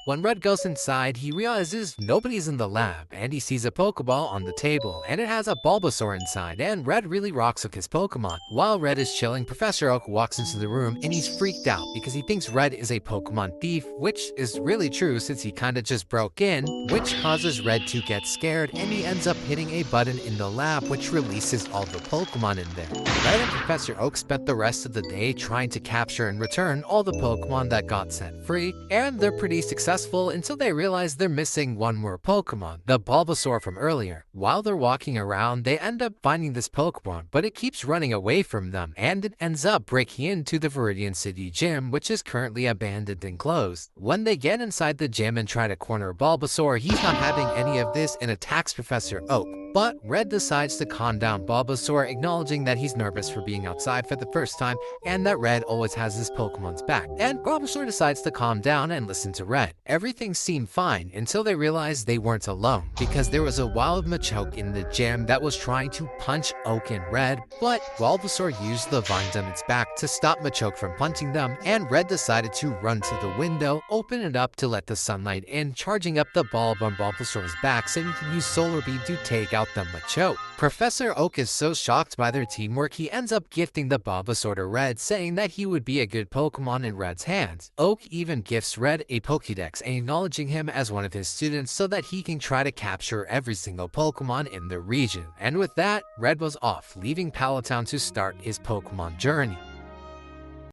When Red goes inside, he realizes nobody's in the lab, and he sees a Pokeball on the table, and it has a Bulbasaur inside, and Red really rocks with his Pokemon. While Red is chilling, Professor Oak walks into the room, and he's freaked out because he thinks Red is a Pokemon thief, which is really true since he kinda just broke in, which causes Red to get scared, and he ends up hitting a button in the lab which releases all the Pokemon in there. Red and Professor Oak spent the rest of the day trying to capture and return all the Pokemon that got set free, and they're pretty successful until they realize they're missing one more Pokemon, the Bulbasaur from earlier. While they're walking around, they end up finding this Pokemon, but it keeps running away from them, and it ends up breaking into the Viridian City gym, which is currently abandoned and closed. When they get inside the gym and try to corner Bulbasaur, he's not having any of this and attacks Professor Oak. But Red decides to calm down Bulbasaur, acknowledging that he's nervous for being outside for the first time and that Red always has his Pokemon's back. And Bulbasaur decides to calm down and listen to Red. Everything seemed fine until they realized they weren't alone, because there was a wild Machoke in the gym that was trying to punch Oak and Red, but Bulbasaur used the vines on its back to stop Machoke from punching them, and Red decided to run to the window, open it up to let the sunlight in, charging up the bulb on Bulbasaur's back so he can use Solar Beam to take out the Machoke. Professor Oak is so shocked by their teamwork, he ends up gifting the Bulbasaur to Red, saying that he would be a good Pokemon in Red's hands. Oak even gifts Red a Pokédex, acknowledging him as one of his students so that he can try to capture every single Pokemon in the region. And with that, Red was off, leaving Palatown to start his Pokemon journey.